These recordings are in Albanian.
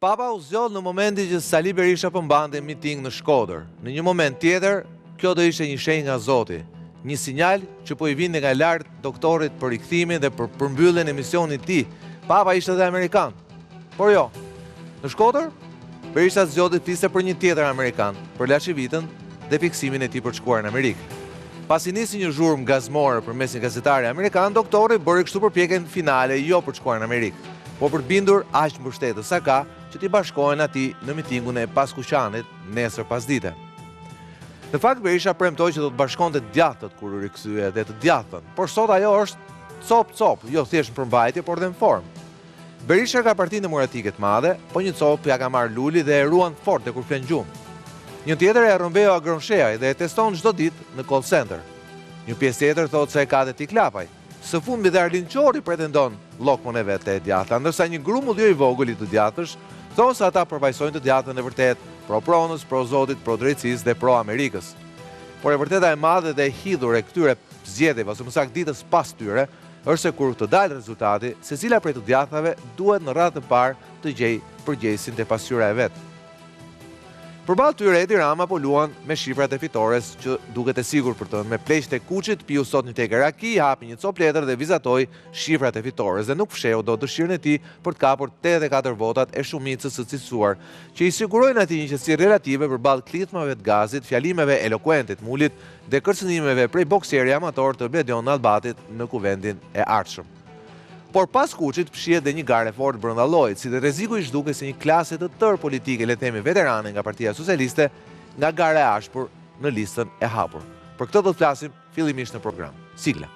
Papa u zgjodh në momentin që Sali Berisha përmbante miting në Shkodër. Në një moment tjetër, kjo do ishte një shenjë nga Zoti, një sinjal që po i vinte nga lart doktorit për rikthimin dhe për përmbylljen e misionit të tij. Papa ishte edhe amerikan. Por jo. Në Shkodër, Berisha zgjodhi të fliste për një tjetër amerikan, për Laçivitën dhe fiksimin e tij për të shkuar në Amerikë. Pasi nisi një zhurmë gazmore përmes një gazetari amerikan, doktori bëri kështu përpjekjen finale jo për të shkuar në Amerikë, po për të bindur aq mbështetës sa ka që t'i bashkohen atij në mitingun e Paskuqanit nesër pasdite. Në fakt Berisha premtoi që do të bashkonte djathtët kur u rikthye dhe të djathtën, por sot ajo është cop, jo thjesht në përmbajtje, por dhe në formë. Berisha ka partinë demokratike të madhe, po një cop ja ka marrë Luli dhe e ruan fort kur flen gjumë. Një tjetër e Rombeo Agronsheaj dhe e teston çdo ditë në call center. Një pjesë tjetër thotë se e ka dhe Tik Lapaj. Së fundmi dhe Arlin Qori pretendon llokmën e vet të djathta, ndërsa një grumull jo i vogël i të djathtësh thonë se ata përfaqësojnë të djathtën e vërtet, pro pronës, pro Zotit, pro drejtësisë dhe pro Amerikës. Por e vërteta e madhe dhe e hidhur e këtyre zgjedhjeve, ose më saktë ditës pas tyre, është se kur të dalë rezultati, secila prej të djathtave duhet në radhë të parë të gjejë përgjegjësin te pasqyra e vet. Përballë tyre Edi Rama po luan me shifrat e fitores që duket e sigurt për të. Me pleqt e Kuçit piu sot një tegë raki, hapi një copë letër dhe vizatoi shifrat e fitores dhe nuk fsheu dot dëshirën e tij për të kapur 84 votat e shumicës së cilësuar, që i sigurojnë atij një qetësi relative përballë klithmave të gazit, fjalimeve elokuente të Mulit dhe kërcënimeve prej bokseri amator të Bledion Albatit në kuvendin e ardhshëm. Por pas Kuçit fshihet dhe një garë fort brenda llojit, si dhe rreziku i zhduket se një klase të tërë politike, le të themi veterane nga Partia Socialiste, nga gara e ashpër në listën e hapur. Për këtë do të flasim fillimisht në program. Sigla.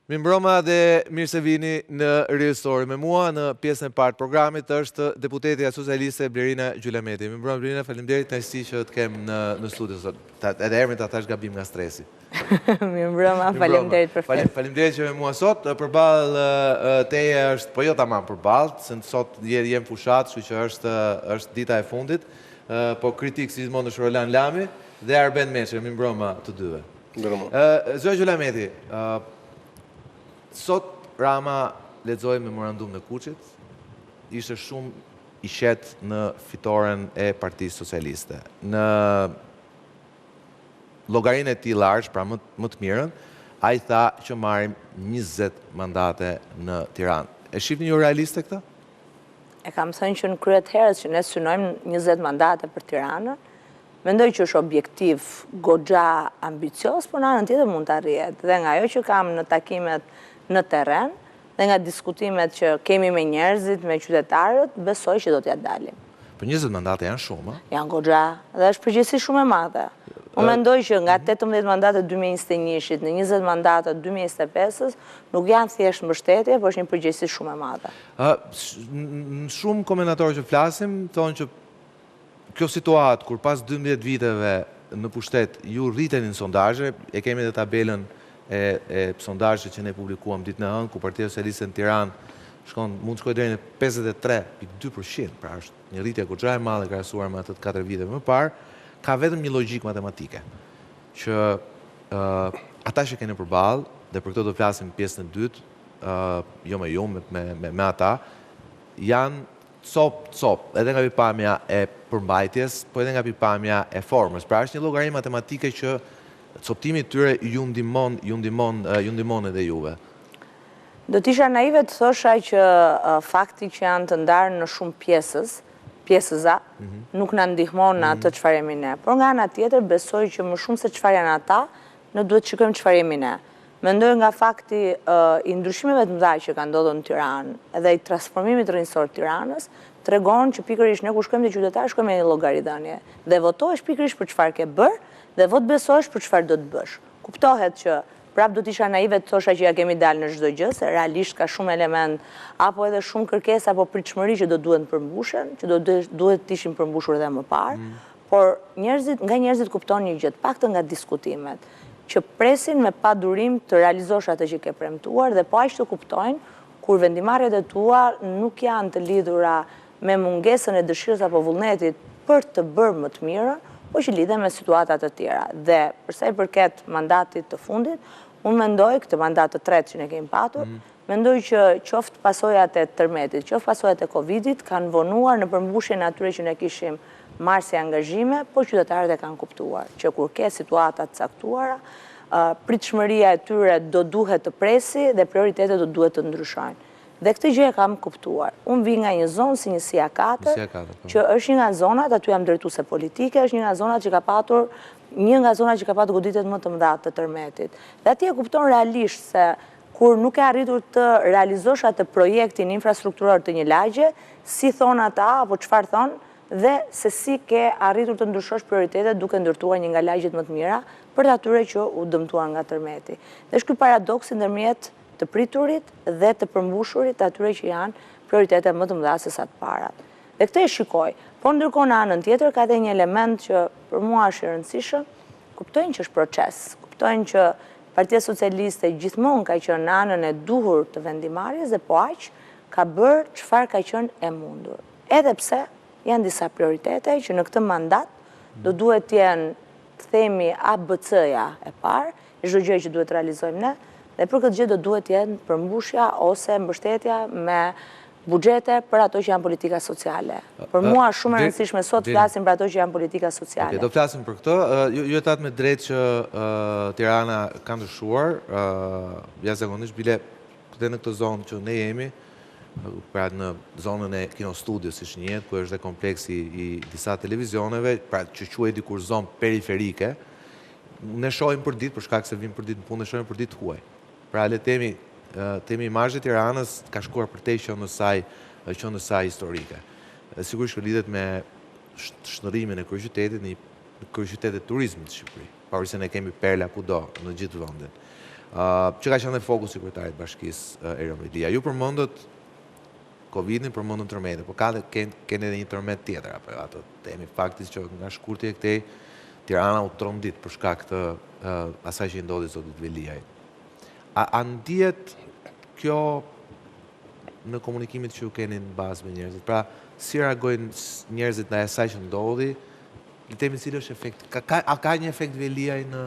Mirëmbrëma dhe mirë se vini në Riostori. Me mua në pjesën e parë të programit është deputetja socialiste Blerina Gjylameti. Mirëmbrëma Blerina, faleminderit kënaqësi që të kem në studio sot. Edhe emrin ta thash gabim nga stresi. Mirëmbrëma, faleminderit për ftesën. Faleminderit që me mua sot. Përballë teje është, po jo tamam përballë, se sot jem fushat, kështu që është dita e fundit. Po kritik si gjithmonë është Roland Lami dhe Arben Meçi. Mirëmbrëma të dyve. Mirëmbrëma. Zotja Gjylameti, sot Rama lexoi memorandum në Kuçit, ishte shumë i qetë në fitoren e Partisë Socialiste. Në llogarinë e tij larg, pra më të mirën, ai tha që marrim 20 mandate në Tiranë. E shihni ju realiste këtë? E kam thënë që në krye të herës që ne synojmë 20 mandate për Tiranën, mendoj që është objektiv goxha ambicioz, por në anën tjetër mund të arrihet. Dhe nga ajo që kam në takimet në terren dhe nga diskutimet që kemi me njerëzit, me qytetarët, besoj që do t'ja dalim. Për 20 mandate janë shumë, a? Janë goxha dhe është përgjegjësi shumë e madhe. Unë mendoj që nga 18 mandate 2021-shit në 20 mandate 2025-s nuk janë thjesht mbështetje, por është një përgjegjësi shumë e madhe. Shumë komentatorë që flasim thonë që kjo situatë kur pas 12 viteve në pushtet ju rritenin sondazhe, e kemi edhe tabelën e sondazhit që ne publikuam ditën e hënë, ku Partia Socialiste në Tiranë mund të shkojë deri në 53.2%, pra është një rritje goxha e madhe krahasuar me ato 4 viteve më parë, ka vetëm një logjikë matematike, që ata që keni përballë, dhe për këtë do flasim pjesën e dytë, jo me ju, me ata, janë cop, edhe nga pikpamja e përmbajtjes, po edhe nga pikpamja e formës. Pra është një llogari matematike që coptimi tyre ju ndihmon edhe juve. Do t'isha naive të thosha që fakti që janë të ndarë në shumë pjesëza, nuk na ndihmon në atë çfarë jemi ne. Por nga ana tjetër besoj që më shumë se çfarë janë ata, ne duhet të shikojmë çfarë jemi ne. Mendoj nga fakti i ndryshimeve të mëdha që kanë ndodhur në Tiranë dhe i transformimit rrjedhor të Tiranës, tregon që pikërisht ne kur shkojmë te qytetarë shkojmë me një llogaridhënie dhe votohesh pikërisht për çfarë ke bër dhe vot besohesh për çfarë do të bësh. Kuptohet që prap do t'isha naive të thosha që ja kemi dalë në çdo gjë, se realisht ka shumë element apo edhe shumë kërkesa apo pritshmëri që do duhen të përmbushen, që duhet të ishin përmbushur edhe më parë, por njerëzit kupton një gjë, të paktën nga diskutimet, që presin me padurim të realizosh atë që ke premtuar dhe po aq të kuptojnë kur vendimarrjet e tua nuk janë të lidhura me mungesën e dëshirës apo vullnetit për të bërë më të mirë, po që lidhe me situatat të tjera. Dhe përsa i përket mandatit të fundit, unë mendoj, këtë mandat të tretë që ne kemi patur, mendoj që qoftë pasojat e tërmetit, qoftë pasojat e Covidit, kanë vonuar në përmbushjen e atyre që ne kishim marrë si angazhime, po qytetarët e kanë kuptuar që kur ke situatat caktuara, pritshmëria e tyre do duhet të presi dhe prioritetet do duhet të ndryshojnë. Dhe këtë gjë e kam kuptuar. Unë vi nga një zonë si njësia 4, që është një nga zonat, aty jam drejtuese politike, është një nga zonat që ka patur goditet më të mëdha të tërmetit. Dhe atje e kupton realisht se kur nuk e arritur të realizosh atë projektin infrastrukturor të një lagje, si thonë ata, apo çfarë thonë, dhe se si ke arritur të ndryshosh prioritetet duke ndërtuar një nga lagjet më të mira për të atyre që u dëmtuar nga tërmeti. Dhe është ky paradoks ndërmjet të priturit dhe të përmbushurit atyre që janë prioritetet më të mëdha se sa të parat. Dhe këtë e shikoj, por ndërkohë në anën tjetër ka edhe një element që për mua është i rëndësishëm, kuptojnë që është proces, kuptojnë që Partia Socialiste gjithmonë ka qenë në anën e duhur të vendimarrjes dhe po aq ka bërë çfarë ka qenë e mundur. Edhe pse janë disa prioritete që në këtë mandat do duhet të jenë, themi, ABC-ja e parë, çdo gjë që duhet realizojmë ne, dhe për këtë gjë do duhet të jenë përmbushja ose mbështetja me buxhete për ato që janë politika sociale. Për mua shumë e rëndësishme sot flasim për ato që janë politika sociale. Do flasim për këtë. Ju e thatë me drejtë që Tirana ka ndryshuar, jashtëzakonisht bile dhe në këtë zonë që ne jemi, pra në zonën e kinostudios, siç njihet, ku është dhe kompleksi i disa televizioneve, pra që quhet dikur zonë periferike, ne shohim për ditë, për shkak se vim për ditë në punë, ne shohim për ditë huaj. Pra le temi imazhi i Tiranës ka shkuar përtej qendrës saj historike. Sigurisht që lidhet me shndërrimin e kryeqytetit në kryeqytetet e turizmit të Shqipërisë, pavarësisht se ne kemi perla kudo në gjithë vendin. Që ka qenë dhe fokusi i kryetarët të Bashkisë Eromëlia. Ju përmendët Covidin, përmendën tërmetin, por keni edhe një tërmet tjetër apo ato temi faktis që nga shkurti e këtej Tirana u trondit për shkak të asaj që i ndodhi zotit Veliaj. A ndihet kjo në komunikimin që ju keni në bazë me njerëzit? Pra, si reagojnë njerëzit ndaj asaj që ndodhi? Le të themi cili është efekti? A ka një efekt Veliaj në...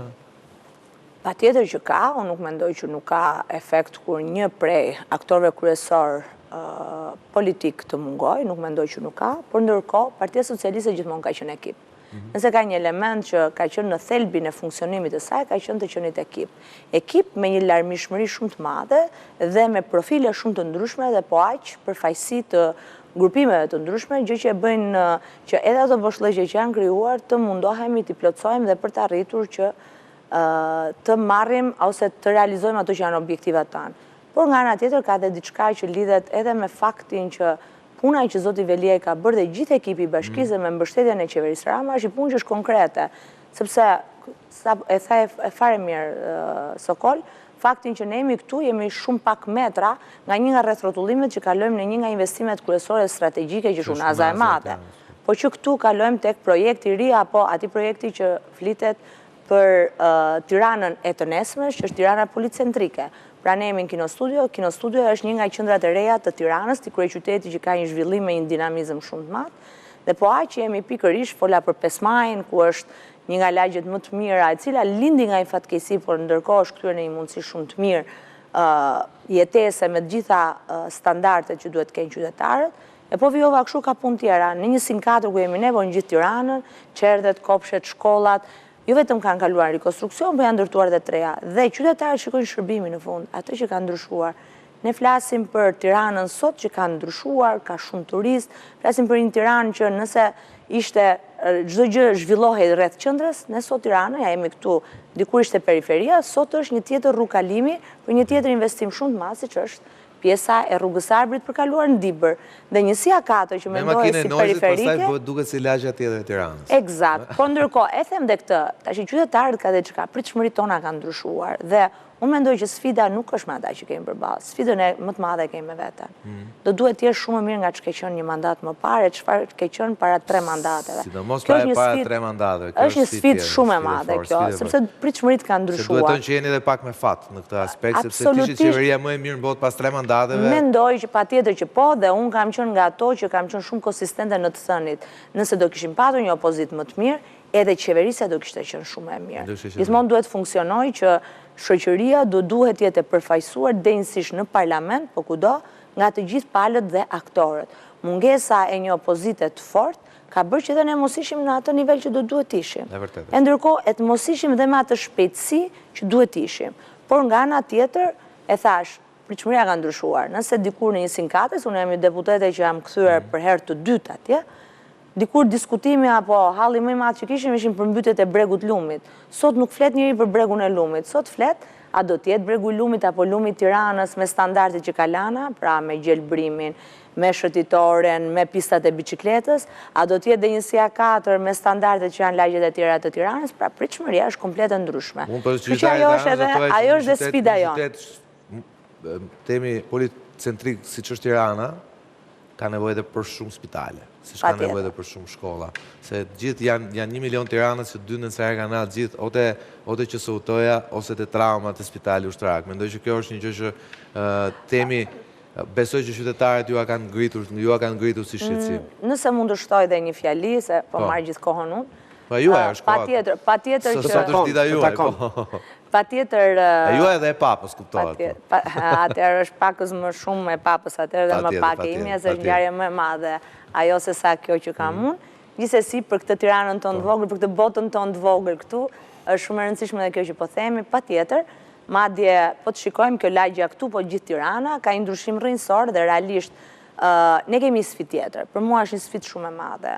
Patjetër që ka, unë nuk mendoj që nuk ka efekt kur një prej aktorëve kryesor politik të mungoj, nuk mendoj që nuk ka, por ndërkohë Partia Socialiste gjithmonë ka qenë ekip. Nëse ka një element që ka qenë në thelbin e funksionimit të saj, ka qenë të qenit ekip. Ekip me një larmishmëri shumë të madhe dhe me profile shumë të ndryshme dhe po aq përfaqësi të grupimeve të ndryshme, gjë që e bëjnë që edhe ato boshllëqe që janë krijuar të mundohemi t'i plotësojmë dhe për të arritur që të marrim ose të realizojmë ato që janë objektivat tanë. Por nga ana tjetër ka edhe diçka që lidhet edhe me faktin që puna që zoti Veliaj ka bërë dhe gjithë ekipi i Bashkisë me mbështetjen e qeverisë Rama është një punë që është konkrete, sepse e tha e fare mirë Sokol, faktin që ne jemi këtu, jemi shumë pak metra nga një nga rrethrrotullimet që kalojmë në një nga investimet kryesore strategjike që është Unaza e Madhe. Po që këtu kalojmë tek projekti i ri apo atij projekti që flitet për Tiranën e të nesërmes, që është Tirana policentrike. Pra ne jemi në Kinostudio, Kinostudio është një nga qendrat e reja të Tiranës, të kryeqytetit që ka një zhvillim me një dinamizëm shumë të madh. Dhe po aq që jemi pikërisht fola për Pesmajin, ku është një nga lagjet më të mira, e cila lindi nga një fatkeqësi, por ndërkohë është kthyer në një mundësi shumë të mirë jetese me të gjitha standardet që duhet të kenë qytetarët. E po vijova kështu ka punë tjera, në një sin 4 ku jemi ne, po në gjithë Tiranën, qerdhet, kopshet, shkollat, jo vetëm kanë kaluar rekonstruksion, po janë ndërtuar dhe treja. Dhe qytetarët shikojnë shërbimin në fund, atë që ka ndryshuar. Ne flasim për Tiranën sot që ka ndryshuar, ka shumë turist, flasim për një Tiranë që nëse ishte çdo gjë zhvillohej rreth qendrës, ne sot Tirana, ja jemi këtu, dikur ishte periferia, sot është një tjetër rrugë kalimi për një tjetër investim shumë të madh, siç është pjesa e rrugës Arbrit për kaluar në Dibër. Dhe njësia 4 që mendohet si periferike... pastaj bëhet duket si lagja tjetër e Tiranës. Eksakt. Po ndërkohë, e them dhe këtë, tash qytetarët ka dhe çka, pritshmëritë tona kanë ndryshuar dhe Unë mendoj që sfida nuk është me ata që kemi përballë, sfidën e më të madhe kemi me veten. Do duhet të jesh shumë më mirë nga ç'ke qenë një mandat më parë, çfarë ke qenë para 3 mandateve. Sidomos para 3 mandateve. Është një sfidë shumë e madhe kjo, sepse pritshmëritë kanë ndryshuar. Se duhet që jeni edhe pak me fat në këtë aspekt, sepse ti ishit qeveria më e mirë në botë pas 3 mandateve. Mendoj që patjetër që po, dhe unë kam qenë nga ato që kam qenë shumë konsistente në të thënit. Nëse do kishim patur një opozitë më të mirë, edhe qeverisja do kishte qenë shumë e mirë. Gjithmonë duhet funksionoj që shoqëria duhet jetë e përfaqësuar denjësisht në parlament, po kudo, nga të gjithë palët dhe aktorët. Mungesa e një opozite të fortë ka bërë që dhe ne mos ishim në atë nivel që do duhet ishim. E ndërkohë, e të mos ishim dhe me atë shpejtësi që duhet ishim. Por nga ana tjetër, e thash, pritshmëria ka ndryshuar. Nëse dikur në 104, unë jam një deputete që jam kthyer për herë të dytë atje, dikur diskutimi apo halli më i madh që kishim ishin për mbytyjet e bregut Lumit. Sot nuk flet njëri për bregun e Lumit. Sot flet a do të jetë bregu i Lumit apo Lumi i Tiranës me standardet që ka Lana, pra me gjelbrimin, me shëtitoren, me pistat e biçikletës, a do të jetë Denjësia 4 me standardet që janë lagjet e tjera të Tiranës, pra pritshmëria është komplet e ndryshme. Që ajo është dhe sfida jonë. Temi policentrik siç është Tirana, ka nevojë edhe për shumë spitale. Si shka nevojë edhe për shumë shkolla. Se gjithë janë 1 milion Tiranës që dyndën se herë kanë atë gjithë, ote që sautoja, ose të trauma të spitali ushtrak. Mendoj që kjo është një gjë që temi, besoj që qytetarët ju a kanë ngritur si shqetësim. Nëse mund të shtoj dhe një fjali, se po marrë gjithë kohën unë. Pa juaj është kohë. Patjetër që... Sot është dita juaj, po. Patjetër... E juaj dhe e papës, kuptohet. Atëherë është pakës më shumë e papës atëherë dhe më pak e imja, se është ngjarje më e madhe ajo se sa kjo që kam unë. Gjithsesi për këtë Tiranën tonë të vogël, për këtë botën tonë të vogël këtu, është shumë e rëndësishme dhe kjo që po themi, patjetër, madje po të shikojmë kjo lagja këtu, po gjithë Tirana ka një ndryshim rrënjësor dhe realisht ne kemi sfidë tjetër. Për mua është një sfidë shumë e madhe.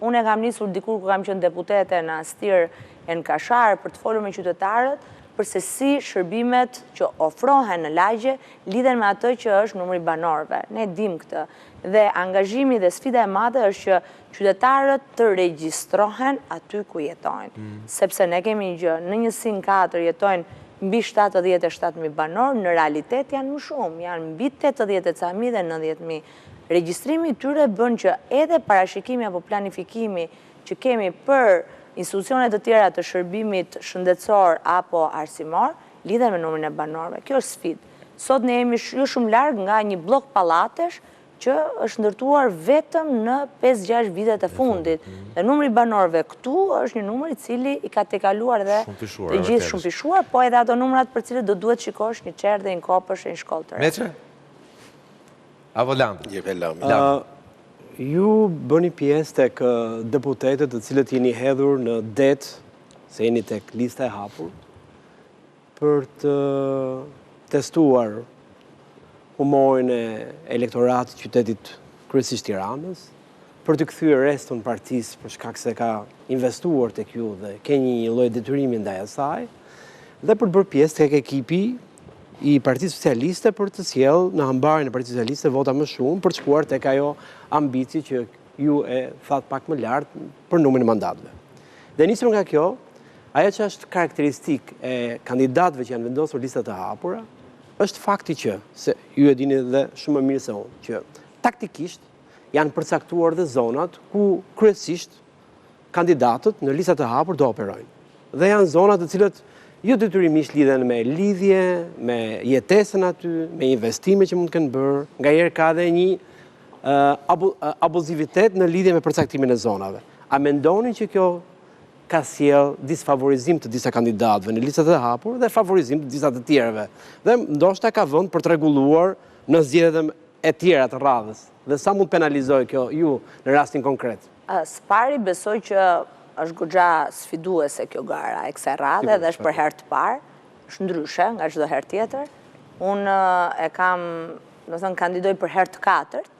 Unë e kam nisur dikur ku kam qenë deputete në Astir e në Kashar për të folur me qytetarët, përse si shërbimet që ofrohen në lagje lidhen me atë që është numri banorëve. Ne dim këtë. Dhe angazhimi dhe sfida e madhe është që qytetarët të regjistrohen aty ku jetojnë. Sepse ne kemi një gjë, në 104 jetojnë mbi 77.000 banorë, në realitet janë më shumë, janë mbi 80.000 dhe 90.000. Regjistrimi tyre bën që edhe parashikimi apo planifikimi që kemi për institucionet të tjera të shërbimit shëndetësor apo arsimor, lidhen me numrin e banorëve. Kjo është sfidë. Sot ne jemi jo shumë larg nga një blok pallatesh që është ndërtuar vetëm në 5-6 vitet e fundit. Dhe numri i banorëve këtu është një numër i cili i ka tejkaluar dhe të gjithë shumë pishuar, po edhe ato numrat për cilët do duhet shikosh një qerdhe, një kopësh e një shkollë të re. Meçe? Apo Landi? Ju bëni pjesë tek deputetët të cilët jeni hedhur në det, se jeni tek lista e hapur, për të testuar humorin e elektoratit qytetit kryesisht Tiranës, për të kthyer restun partisë për shkak se ka investuar tek ju dhe ke një lloj detyrimi ndaj asaj, dhe për të bërë pjesë tek ekipi i Partisë Socialiste për të sjellë në hambarin e Partisë Socialiste vota më shumë për të shkuar tek ajo ambici që ju e thatë pak më lartë për numrin e mandatëve. Dhe nisur nga kjo, ajo që është karakteristik e kandidatëve që janë vendosur listat e hapura, është fakti që, se ju e dini dhe shumë më mirë se unë, që taktikisht janë përcaktuar dhe zonat ku kryesisht kandidatët në listat e hapur do operojnë. Dhe janë zonat të cilët jo detyrimisht lidhen me lidhje, me jetesën aty, me investime që mund të kenë bërë, ngaherë ka dhe një abuzivitet në lidhje me përcaktimin e zonave. A mendoni që kjo ka sjell disfavorizim të disa kandidatëve në listat e hapur dhe favorizim të disa të tjerëve? Dhe ndoshta ka vend për të rregulluar në zgjedhjet e tjera të radhës. Dhe sa mund penalizoj kjo ju në rastin konkret? Spari besoj që është goxha sfiduese kjo gara e kësaj radhe dhe është për herë të parë, është ndryshe nga çdo herë tjetër. Unë e kam, do të thënë, kandidoj për herë të katërt,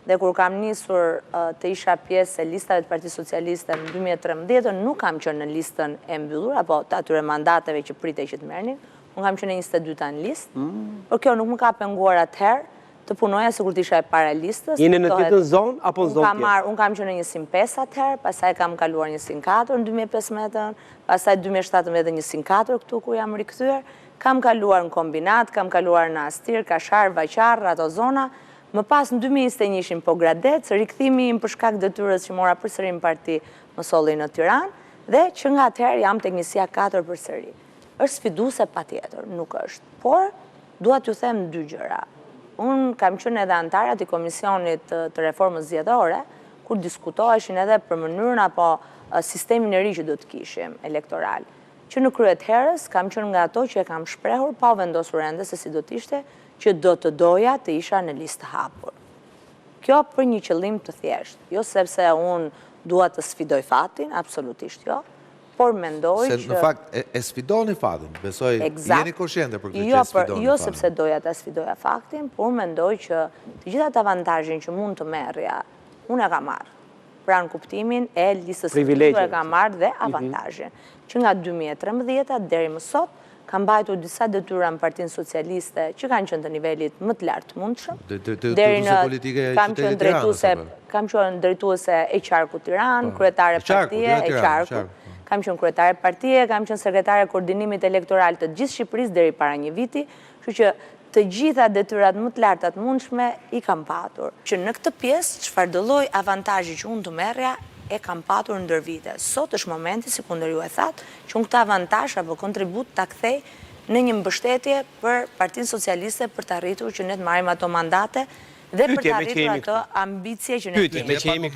dhe kur kam nisur të isha pjesë e listave të Partisë Socialiste në 2013, nuk kam qenë në listën e mbyllur, apo të atyre mandateve që pritej që të merrnin, unë kam qenë në 22-ta në listë, por kjo nuk më ka penguar atëherë të punoja sikur të isha e para listës. Jeni në të njëjtën zonë apo në zonë tjetër? Unë kam qenë në 105 atëherë, pastaj kam kaluar 104 në 2015, pastaj 2017 në 104 këtu ku jam rikthyer, Kam kaluar në kombinat, kam kaluar në Astir, Kashar, Vaqar, ato zona. Më pas në 2021 po Gradec, rikthimi im për shkak detyrës që mora përsëri në parti më solli në Tiranë, dhe që nga atëherë jam tek njësia 4 përsëri. Është sfiduese patjetër, nuk është. Por dua t'ju them dy gjëra. Unë kam qenë edhe antar i komisionit të reformës zgjedhore, kur diskutoheshin edhe për mënyrën apo sistemin e ri që do të kishim elektoral. Që në kryet herës kam qenë nga ato që e kam shprehur pa u vendosur ende se si do të ishte, që do të doja të isha në listë hapur. Kjo për një qëllim të thjeshtë, jo sepse unë dua të sfidoj fatin, absolutisht jo, por mendoj që... Se në fakt e sfidoni fatin, besoj, jeni koshente për këtë që e sfidoni fatin. Jo sepse doja të sfidoja faktin, por mendoj që të gjithat avantazhin që mund të merrja, unë e ka marrë. Pra në kuptimin e listës së tyre e ka marrë dhe avantazhin. Që nga 2013 deri më sot, kam mbajtur disa detyra në Partinë Socialiste që kanë qenë të nivelit më të lartë mundshëm. Deri në kam qenë drejtuese e Qarku Tiranë, kryetare partie e Qarku. Kam qenë kryetare partie, kam qenë sekretare koordinimit elektoral të gjithë Shqipërisë deri para një viti, kështu që të gjitha detyrat më të larta të mundshme i kam patur. Që në këtë pjesë çfarë do lloj avantazhi që unë të merrja e kam patur ndër vite. Sot është momenti, si kundër ju e thatë, që unë këtë avantazh apo kontribut ta kthej në një mbështetje për Partinë Socialiste për të arritur që ne të marrim ato mandate dhe për të arritur ato ambicie që ne kemi.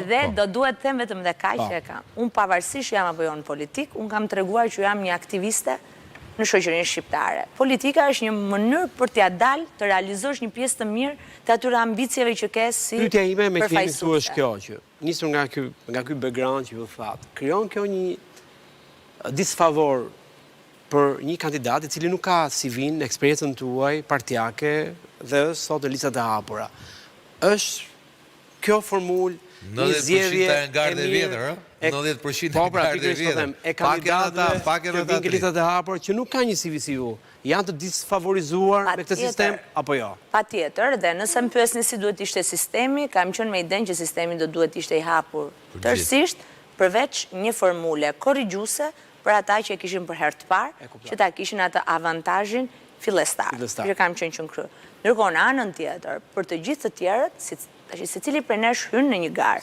Dhe do duhet të them vetëm dhe kaq që e kam. Unë pavarësisht jam apo jo në politik, unë kam treguar që jam një aktiviste në shoqërinë shqiptare. Politika është një mënyrë për t'ia dalë të realizosh një pjesë të mirë të atyre ambicieve që ke si pyetja ime me që jemi thua është kjo që nisur nga ky background që ju thatë. Krijon kjo një disfavor për një kandidat i cili nuk ka si vin eksperiencën tuaj partijake dhe sot në listat e hapura. Është kjo formulë 90% e ngardhë e vjetër, 90% e ngardhë e vjetër. E kandidatëve që vinë ke listat e hapura që nuk ka një CV si ju, janë të disfavorizuar me këtë sistem, apo jo? Patjetër, dhe nëse më pyesni si duhet ishte sistemi, kam qenë me idenë që sistemi do duhet ishte i hapur tërësisht, përveç një formule korrigjuese për ata që e kishin për herë të parë, që ta kishin atë avantazhin fillestar, që kam qenë që në kry. Ndërkohë në anën tjetër, për të gjithë të tjerët, secili prej nesh hyn në një garë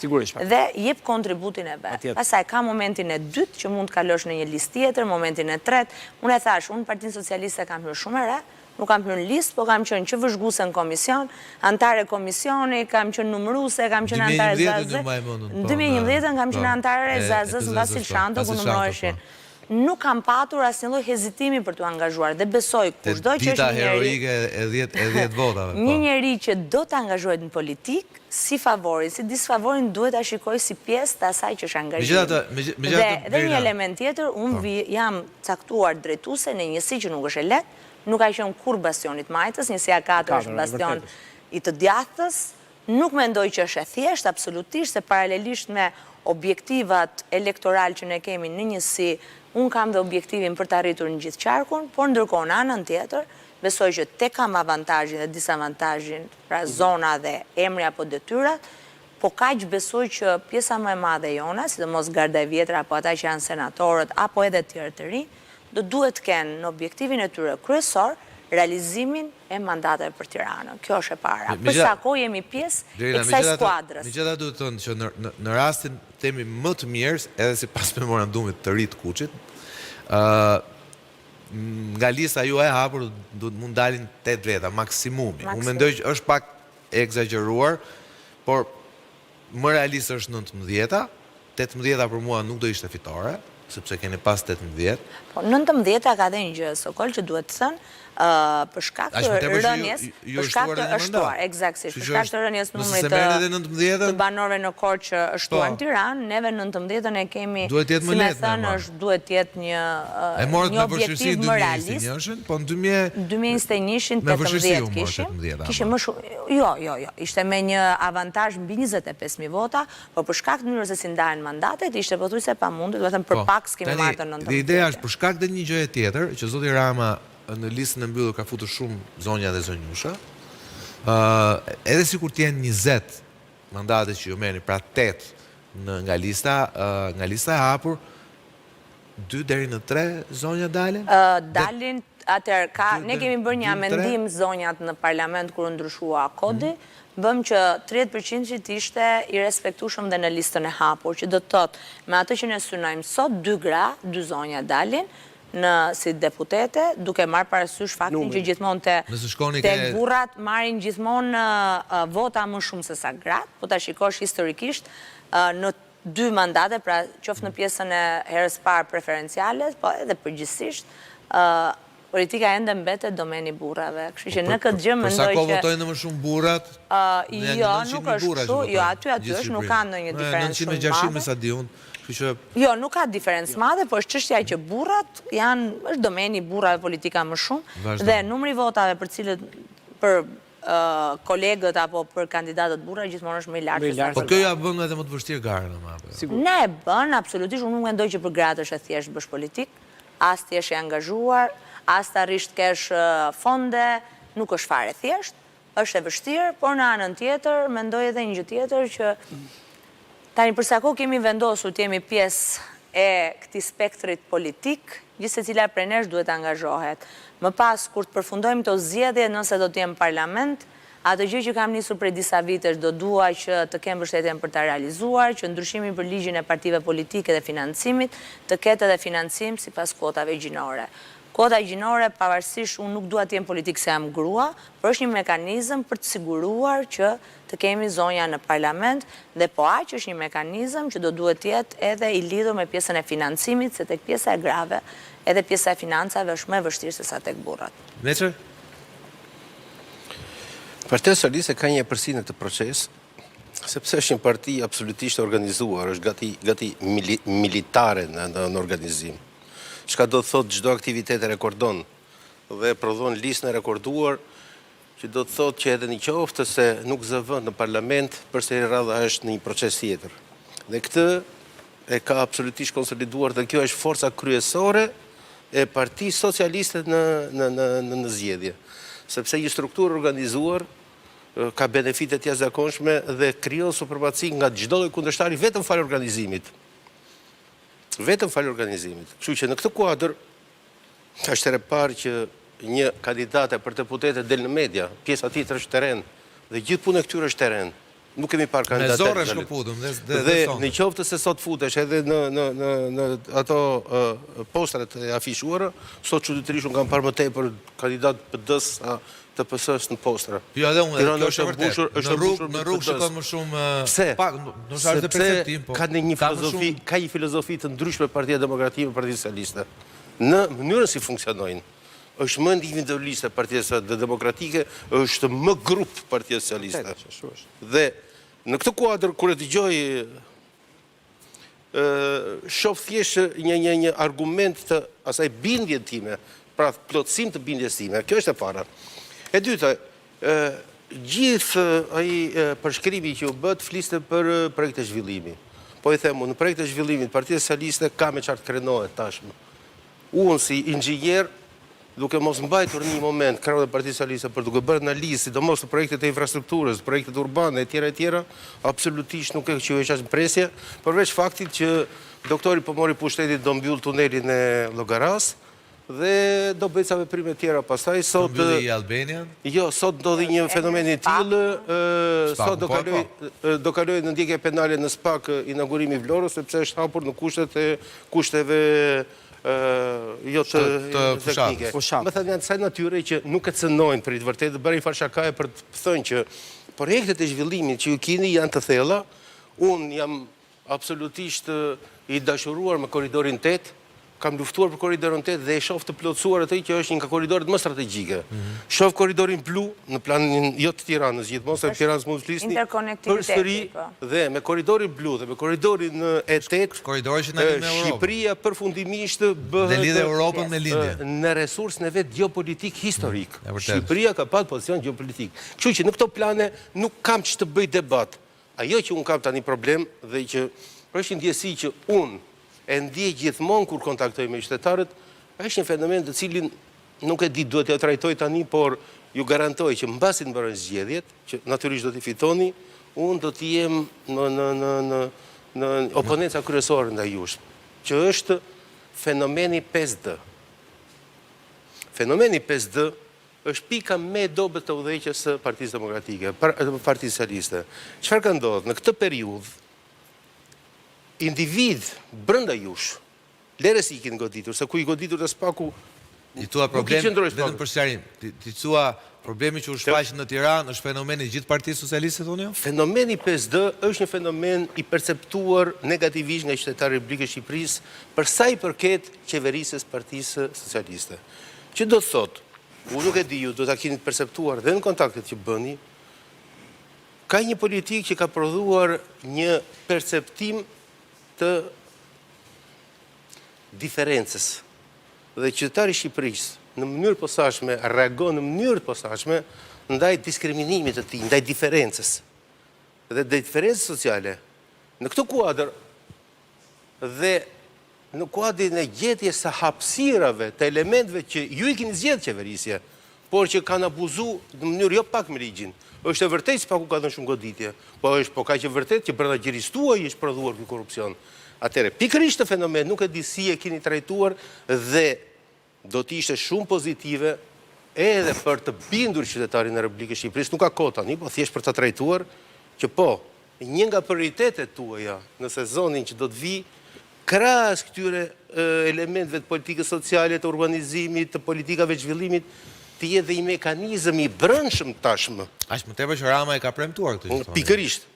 dhe jep kontributin e vet. Pastaj ka momentin e dytë që mund të kalosh në një listë tjetër, momentin e tretë. Unë e thash, unë Partinë Socialiste kam hyrë shumë herë, nuk kam hyrë në listë, po kam qenë që vëzhguese në komision, antare komisioni, kam qenë numëruese, kam qenë antare ZAZ. Në 2011 kam qenë antare ZAZ në Vasil Shanto ku numëroheshin. Nuk kam patur asnjë lloj hezitimi për t'u angazhuar dhe besoj kushdo që është një heroike e 10 votave. Një njeri që do të angazhohet në politik, si favorin, si disfavorin duhet ta shikoj si pjesë të asaj që është angazhimi. Dhe një element tjetër, unë jam caktuar drejtuese në njësi që nuk është e lehtë, nuk ka qenë kur bastionit Majtës, njësia 4 është bastion i të djathës, nuk mendoj që është e thjeshtë absolutisht se paralelisht me objektivat elektoral që ne kemi në njësi, unë kam dhe objektivin për të arritur në gjithë qarkun, por ndërkohë në anën tjetër, besoj që te kam avantazhin dhe disavantazhin, pra zona dhe emri apo detyrat, po kaq besoj që pjesa më e madhe jona, sidomos garda e vjetra apo ata që janë senatorët apo edhe tjerë të rinj, do duhet kenë në objektivin e tyre kryesor realizimin e mandateve për Tiranën. Kjo është e para. Për sa kohë jemi pjesë e kësaj skuadrës. Megjithatë duhet të thonë që në rastin temi më të mirë, edhe sipas memorandumit të ri të Kuçit, nga lista ju e hapur mund dalin 8 veta, maksimumi. Unë mendoj që është pak egzageruar, por më realist është 19-a, 18-a për mua nuk do ishte fitore, sepse keni pas 18. Po 19-a ka dhe një gjë, Sokol, që duhet të thënë, për shkak të rënies, për shkak të shtuar, eksaktësisht, për shkak të rënies numrit të banorëve në Korçë që është shtuar në Tiranë, neve 19-ën e kemi, si me thënë, duhet të jetë një objektiv më realist. Po në 2021-shin 18 kishim më shumë, jo, ishte me një avantazh mbi 25.000 vota, por për shkak të mënyrës se si ndahen mandatet, ishte pothuajse pamundur, do të them për pak s'kemi marrë të 19. Dhe ideja është për shkak të një gjëje tjetër, që zoti Rama në listën e mbyllur ka futur shumë zonja dhe zonjusha. Edhe sikur të jenë 20 mandate që ju merrni, pra 8 nga lista e hapur, 2 deri në 3 zonja dalin? Dalin Atëherë, ne kemi bërë një amendim zonjat në parlament kur ndryshua kodi, bëm që 30% të ishte i respektueshëm dhe në listën e hapur, që do të thotë, me atë që ne synojmë sot, 2 gra, 2 zonja dalin, si deputete, duke marrë parasysh faktin që gjithmonë të burrat marrin gjithmonë vota më shumë se sa gratë, po ta shikosh historikisht në 2 mandate, pra qoftë në pjesën e herës parë preferenciale, po edhe përgjithsisht, politika ende mbetet domeni burrave. Kështu që në këtë gjë mendoj që... Përsa ko votojnë më shumë burrat? Jo, nuk është kështu, jo, aty është, nuk ka ndonjë diferencë shumë madhe. 960 me sa di unë. Jo, nuk ka diferencë madhe, po është çështja që burrat është domeni burrave politika më shumë, dhe numri votave për cilët për kolegët apo për kandidatët burra gjithmonë është më i lartë. Po kjo ja bën edhe më të vështirë garën ama. Ne e bën absolutisht, unë nuk mendoj që për gratë është e thjesht bësh politik, as ti je i angazhuar, as të arrish të kesh fonde, nuk është fare thjesht, është e vështirë, por në anën tjetër mendoj edhe një gjë tjetër që tani përsa kohë kemi vendosur të jemi pjesë e këtij spektrit politik, gjithë secila prej nesh duhet të angazhohet. Më pas, kur të përfundojmë të zgjedhje, nëse do të jem parlament, atë gjë që kam nisur prej disa vitesh do dua që të kem mbështetjen për ta realizuar, që ndryshimi për ligjin e partive politike dhe financimit të ketë edhe financim sipas kuotave gjinore. Kuota gjinore, pavarësisht, unë nuk dua të jem politik se jam grua, por është një mekanizëm për të siguruar që të kemi zonja në parlament, dhe po aq është një mekanizëm që do duhet jetë edhe i lidhur me pjesën e financimit, se tek pjesa e grave, edhe pjesa e financave është më e vështirë se sa tek burrat. Meçer? Partia Socialiste ka një epërsi në këtë proces, sepse është një parti absolutisht organizuar, është gati militare në organizim. Çka do të thotë çdo aktivitet e rekordon dhe prodhon listën e rekorduar, që do të thotë që edhe në qoftë se nuk zë vend në parlament, përsëri radha është në një proces tjetër. Dhe këtë e ka absolutisht konsoliduar dhe kjo është forca kryesore e Partisë Socialiste në zgjedhje. Sepse një strukturë organizuar ka benefite të jashtëzakonshme dhe krijon supremaci nga çdo lloj kundërshtari vetëm fal organizimit. Kështu që në këtë kuadër, është e parë që një kandidate për deputete del në media, pjesa tjetër është terren, dhe gjithë punë e këtyre është terren. Nuk kemi parë kandidatë. Me zorë është shkëputëm. Dhe në qoftë se sot futesh edhe në ato postrat e afishuara, sot çuditërisht unë kam parë më tepër kandidat PD-s të PS-s në postra. Jo, edhe unë, kjo është e vërtetë. Në rrugë shikon më shumë... Pse? Sepse ka një filozofi të ndryshme Partia Demokratike e Partisë Socialiste. Në mënyrën si funksionojnë, është më individualiste Partia Demokratike, është më grup Partia Socialiste. Dhe në këtë kuadër, kur e dëgjoj, shoh thjesht një argument të asaj bindje time, pra plotësim të bindjes time. Kjo është e para. E dyta, gjithë ai përshkrimi që u bët fliste për projekte zhvillimi. Po i themu, në projekte zhvillimit, Partia Socialiste ka me qartë krenohet tashmë. Unë si inxhinier, duke mos mbajtur një moment krahun e Partisë Socialiste për duke bërë analizë, sidomos të projektet e infrastrukturës, projektet urbane e tjera, absolutisht nuk e quaj as presje, përveç faktit që doktori po mori pushtetin do mbyll tunelin e Llogaras, dhe do bëjë sa veprime tjera pastaj. Sot mbylli i Albanian? Jo, sot ndodhi një fenomen i tillë, sot do kaloj në ndjekje penale në SPAK inaugurimi i Vlorës, sepse është hapur në kushteve jo të teknike. Më thënë janë kësaj natyre që nuk e cënojnë për i të vërtetë, bëri një farë shakaje për të thënë që projektet e zhvillimit që ju keni janë të thella. Unë jam absolutisht i dashuruar me koridorin 8, kam luftuar për koridorin 8 dhe e shoh të plotësuar atë që është një nga korridoret më strategjike. Shoh koridorin blu në planin jo të Tiranës, gjithmonë se Tiranës mund të flisni përsëri dhe me koridorin blu dhe me koridorin e 8, korridori që na lidh me Europën. Shqipëria përfundimisht bëhet lidh Europën me lindje në resursin e vet gjeopolitik historik. Shqipëria ka pasur pozicion gjeopolitik. Kështu që në këto plane nuk kam ç'të bëj debat. Ajo që un kam tani problem dhe që është një ndjesi që un e ndjej gjithmonë kur kontaktoj me qytetarët, është një fenomen të cilin nuk e di duhet t'ja trajtoj tani, por ju garantoj që mbasi të mbarojnë zgjedhjet, që natyrisht do t'i fitoni, unë do t'i jem në oponenca kryesore ndaj jush, që është fenomeni 5D. fenomeni 5D është pika me dobët të udhëheqjes së Partisë Demokratike, Partisë Socialiste. Çfarë ka ndodhur në këtë periudhë? Individ brenda jush, lere si i kinë goditur, se ku i goditur të spaku, Ti thua problem vetëm për sqarim. Ti thua problemi që u shfaq në Tiranë është fenomeni i gjithë Partisë Socialiste thonë ju? Fenomeni 5D është një fenomen i perceptuar negativisht nga qytetarët e Republikës së Shqipërisë për sa i përket qeverisjes Partisë Socialiste. Që do të thotë, unë nuk e di ju, do ta keni perceptuar dhe në kontaktet që bëni, ka një politikë që ka prodhuar një perceptim të diferencës. Dhe qytetari i Shqipërisë në mënyrë posaçme reagon në mënyrë posaçme ndaj diskriminimit të tij, ndaj diferencës. Dhe diferencës sociale. Në këtë kuadër dhe në kuadrin e gjetjes së hapësirave të elementeve që ju i keni zgjedhë qeverisje, por që kanë abuzuar në mënyrë jo pak me ligjin. Është e vërtetë se paku ka dhënë shumë goditje, po ka që vërtet që brenda gjerisë tuaj është prodhuar ky korrupsion. Atëre, pikërisht të fenomen nuk e di si e keni trajtuar dhe do të ishte shumë pozitive edhe për të bindur qytetarin e Republikës së Shqipërisë, nuk ka kohë tani, po thjesht për të trajtuar që po, një nga prioritetet tuaja në sezonin që do të vi, krahas këtyre elementeve të politikës sociale, të urbanizimit, të politikave zhvillimit, të jetë dhe i mekanizëm i brendshëm tashmë. Aq më tepër që Rama e ka premtuar këtë gjë. Pikërisht.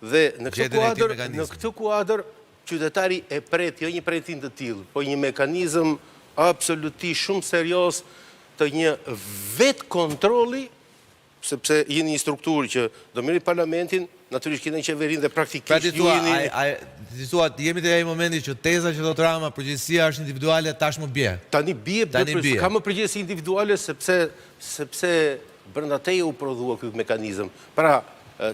Dhe në këtë kuadër qytetari e pret, jo një pretim të tillë, po një mekanizëm absolutisht shumë serios të një vetë kontrolli, sepse jeni një strukturë që do merri parlamentin, natyrisht keni qeverinë dhe praktikisht ju jeni. Ti thua, jemi te ai momenti që teza që thot Rama, përgjegjësia është individuale, tashmë bie. Tani bie, ka më përgjegjësi individuale sepse brenda teje u prodhua ky mekanizëm. Pra,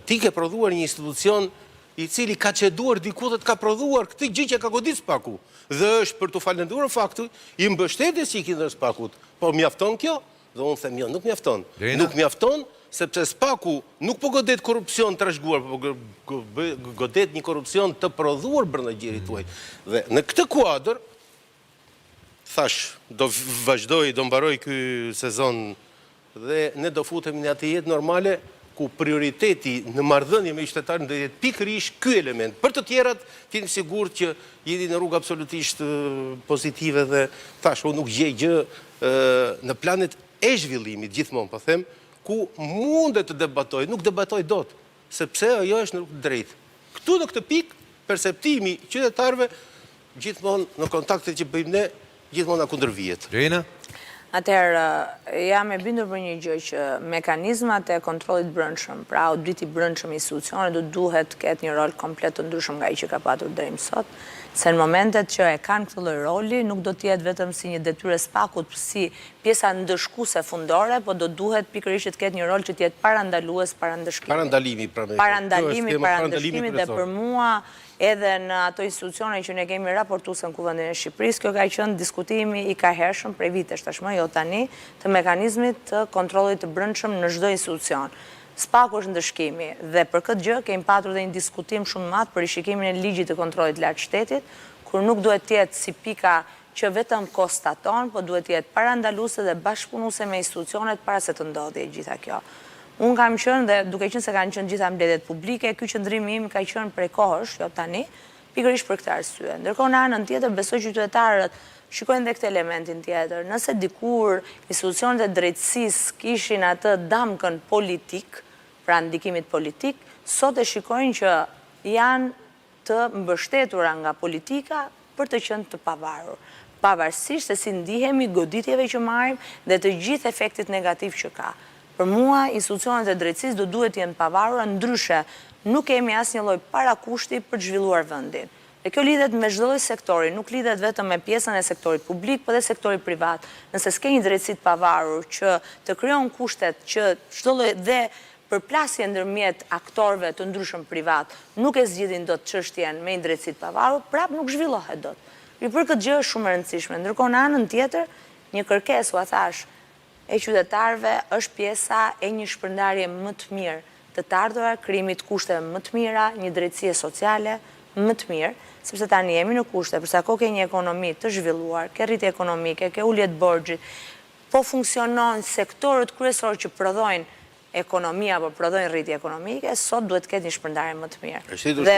ti ke prodhuar një institucion i cili ka qeduar diku dhe të ka prodhuar këtë gjë që ka godit spaku. Dhe është për të falenduar faktin i mbështetjes që i keni dhënë spakut. Po mjafton kjo? Dhe unë them jo, nuk mjafton. Nuk mjafton sepse spaku nuk po godet korrupsion të trashëguar, po godet një korrupsion të prodhuar brenda gjerit tuaj. Dhe në këtë kuadër thash, do vazhdoj, do mbaroj ky sezon dhe ne do futemi në atë jetë normale ku prioriteti në marrëdhënie me qytetarin do jetë pikërisht ky element. Për të tjerat, jeni sigurt që jeni në rrugë absolutisht pozitive dhe thash, unë nuk gjej gjë në planet e zhvillimit gjithmonë, po them, ku mundet të debatoj, nuk debatoj dot, sepse ajo është në rrugë të drejtë. Këtu në këtë pikë, perceptimi qytetarëve gjithmonë në kontaktet që bëjmë ne, gjithmonë na kundërvihet. Lorena? Atëherë, jam e bindur për një gjë që mekanizmat e kontrollit brendshëm, pra auditi brendshëm i institucioneve duhet të ketë një rol komplet të ndryshëm nga ai që ka patur deri më sot, se në momentet që e kanë këtë lloj roli, nuk do të jetë vetëm si një detyrë e spakut, si pjesa ndëshkuese fundore, po do duhet pikërisht të ketë një rol që të jetë parandalues, parandëshkimi. Parandalimi dhe për mua edhe në ato institucione që ne kemi raportuar në Kuvendin e Shqipërisë, kjo ka qenë diskutimi i kahershëm prej vitesh tashmë, jo tani, të mekanizmit të kontrollit të brendshëm në çdo institucion. Spaku është ndëshkimi dhe për këtë gjë kemi patur dhe një diskutim shumë madh për rishikimin e ligjit të kontrollit lartë shtetit, kur nuk duhet të jetë si pika që vetëm konstaton, po duhet të jetë parandaluese dhe bashkëpunuese me institucionet para se të ndodhë gjitha kjo. Unë kam qenë dhe duke qenë se kanë qenë gjitha mbledhjet publike, ky qëndrimi im ka qenë prej kohësh, jo tani, pikërisht për këtë arsye. Ndërkohë në anën tjetër besoj që qytetarët shikojnë dhe këtë elementin tjetër. Nëse dikur institucionet e drejtësisë kishin atë damkën politik, pra ndikimit politik, sot e shikojnë që janë të mbështetura nga politika për të qenë të pavarur. Pavarësisht se si ndihemi goditjeve që marrim dhe të gjithë efektit negativ që ka. Për mua, institucionet e drejtësisë do duhet jenë pavarura, ndryshe nuk kemi asnjë lloj parakushti për të zhvilluar vendin. Dhe kjo lidhet me çdo lloj sektori, nuk lidhet vetëm me pjesën e sektorit publik, por edhe sektorit privat. Nëse s'ke një drejtësi të pavarur që të krijon kushtet që çdo lloj dhe përplasje ndërmjet aktorëve të ndryshëm privat nuk e zgjidhin dot çështjen me një drejtësi të pavarur, prap nuk zhvillohet dot. Për këtë gjë është shumë e rëndësishme. Ndërkohë në anën tjetër, një kërkesë, ua thash, e qytetarëve është pjesa e një shpërndarje më të mirë të të ardhurat, krijimit kushteve më të mira, një drejtësie sociale më të mirë, sepse tani jemi në kushte, përsa ko ke një ekonomi të zhvilluar, ke rritje ekonomike, ke ulje të borxhit, po funksionon sektorët kryesor që prodhojnë ekonomia apo prodhojnë rritje ekonomike, sot duhet ketë një shpërndarje më të mirë. Dhe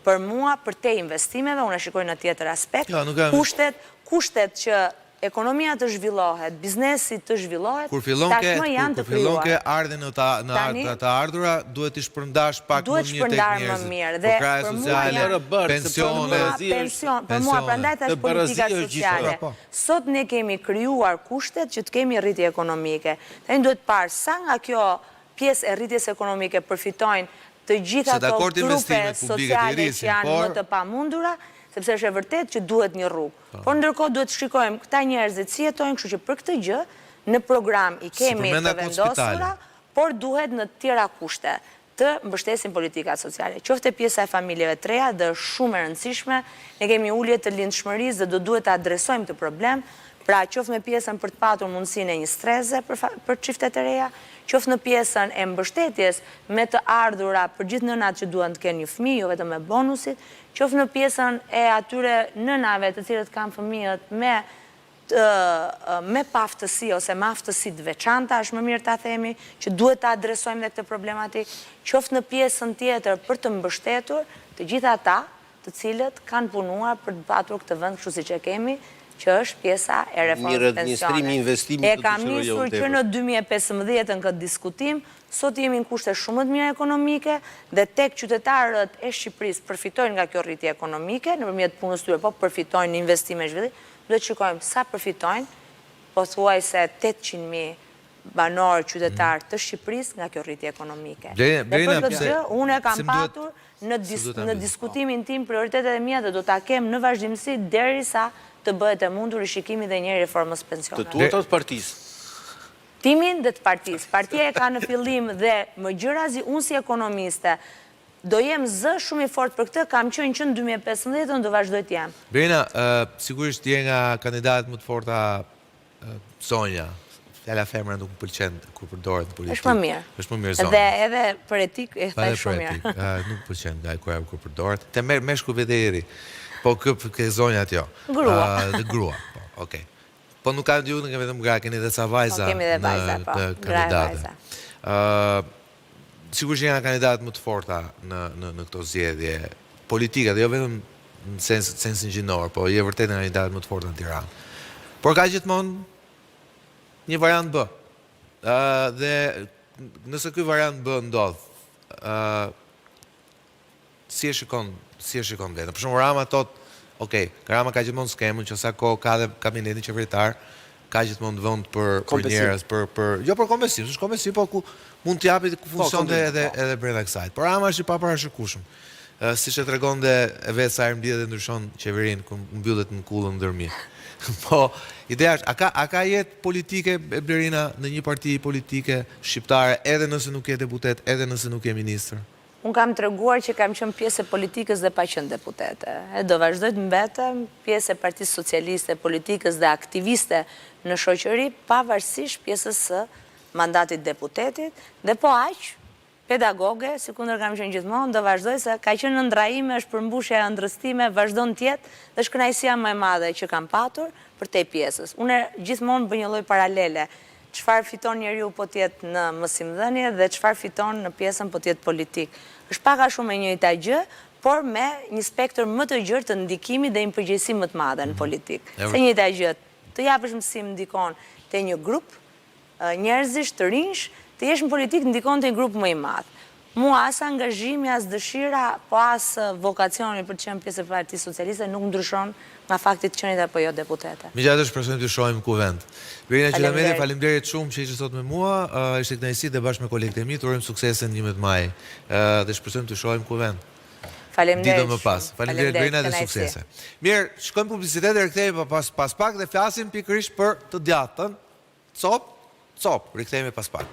për mua, për te investimeve, unë e shikoj në tjetër aspekt, kushtet që ekonomia të zhvillohet, biznesi të zhvillohet, tashmë janë të krijuar. Kur fillon ke ardhin në të ardhura, duhet të shpërndash pak më mirë tek njerëzit. Për kraje sociale, pensione, për mua, prandaj tash politika sociale. Sot ne kemi krijuar kushtet që të kemi rritje ekonomike. Tani duhet parë sa nga kjo pjesë e rritjes ekonomike përfitojnë të gjitha ato grupe sociale që janë më të pamundura, sepse është e vërtet që duhet një rrugë. Por ndërkohë duhet të shikojmë këta njerëzit si jetojnë, kështu që për këtë gjë në program i kemi të vendosura, por duhet në tjera kushte të mbështesin politikat sociale. Qofte pjesa e familjeve të reja dhe është shumë e rëndësishme, ne kemi ullje të lindshmërisë dhe do duhet të adresojmë të problem, pra qoftë me pjesën për të patur mundësinë e një strese për çiftet e reja, qoftë në pjesën e mbështetjes me të ardhura për gjithë nënat që duan të kenë një fëmijë, jo vetëm me bonusit, qoftë në pjesën e atyre nënave të cilët kanë fëmijët me paftësi ose me aftësi të veçanta, është më mirë ta themi, që duhet të adresojmë dhe këtë problematik, qoftë në pjesën tjetër për të mbështetur të gjitha ata të cilët kanë punuar për të patur këtë vend kështu siç e kemi, që është pjesa e reformës pensionet. E kam nisur që në 2015 në këtë diskutim, sot jemi në kushte shumë të mira ekonomike dhe tek qytetarët e Shqipërisë përfitojnë nga kjo rritje ekonomike, nëpërmjet punës tyre, po përfitojnë në investime zhvillim, duhet të shikojmë sa përfitojnë, pothuajse 800.000 banorë qytetarë të Shqipërisë nga kjo rritje ekonomike. Dhe për këtë gjë, unë e kam patur në diskutimin tim prioritetet e mia dhe do ta kem në vazhdimsi derisa të bëhet e mundur i shikimi dhe një reformës pensionale. Të tuat të partisë? Timin dhe të partisë. Partia e ka në fillim dhe më gjërazi, unë si ekonomiste, do jem zë shumë i fort për këtë, kam qenë që në 2015 dhe do vazhdoj të jem. Brena, sigurisht je nga kandidatët më të forta Sonja. Fjala femra nuk më pëlqen kur përdoret në politikë. Është më mirë. Është më mirë Sonja. Dhe edhe për etikë e thaj shumë mirë. Nuk pëlqen nga kur përdoret. Te meshku vetë eri. Po ke zonja atjo. Grua. Dhe grua, po, okej. Po nuk ka ju në vetëm gra, keni dhe ca vajza në kandidate. Sigurisht janë kandidatë më të forta në këto zgjedhje politike, dhe jo vetëm në sensin gjinor, po je vërtet në kandidatë më të forta në Tiranë. Por ka gjithmonë një variant B. Dhe nëse ky variant B ndodh, si e shikon vetëm? Për shumë Rama thotë, Rama ka gjithmonë skemën që sa kohë ka dhe kabinetin qeveritar, ka gjithmonë vend për njerëz, jo për kombesim, s'është kombesim, po ku mund t'japi funksion edhe brenda kësaj. Por Rama është i paparashikueshëm. Siç e tregonte vetë sa herë mbledhet dhe ndryshon qeverinë, ku mbyllet në kullën ndërmi. Po, ideja është, a ka jetë politike e Blerina në një parti politike shqiptare, edhe nëse nuk je deputet, edhe nëse nuk je ministër? Unë kam të reguar që kam qenë pjesë e politikës dhe pa qenë deputete. Do vazhdoj të mbetem pjesë e Partisë Socialiste, politikës dhe aktiviste në shoqëri, pavarësisht pjesës së mandatit deputetit, dhe po aq, pedagoge, si kundër kam qenë gjithmonë, do vazhdoj se ka qenë në ndrajime, është përmbushja e ëndrrëstime, vazhdon të jetë dhe është kënaqësia më e madhe që kam patur për te pjesës. Unë gjithmonë bëj një lloj paralele. Çfarë fiton njeriu po tjetë në mësimdhënie dhe çfarë fiton në pjesën po tjetë politik. Është pak a shumë e njëjta gjë, por me një spektër më të gjerë të ndikimit dhe një përgjegjësi më të madhe në politik. Se njëjta gjë, të japësh mësim ndikon te një grup njerëzish të rinj, të jesh në politik ndikon te një grup më i madh. Mua as angazhimi, as dëshira, po as vokacioni për të qenë pjesë e Partisë Socialiste nuk ndryshon nga fakti të qenit apo jo deputete. Megjithatë shpresojmë të shohim ku vend. Blerina Gjelameti, faleminderit shumë që ishe sot me mua. Ishte kënaqësi dhe bashkë me kolegët e mi, të urojmë suksese në 11 maj. Dhe shpresojmë të shohim ku vend. Faleminderit. Ditën më pas. Faleminderit Blerina dhe suksese. Mirë, shkojmë publicitet dhe rikthehemi pas pak dhe flasim pikërisht për të djathtën. Cop, rikthehemi pas pak.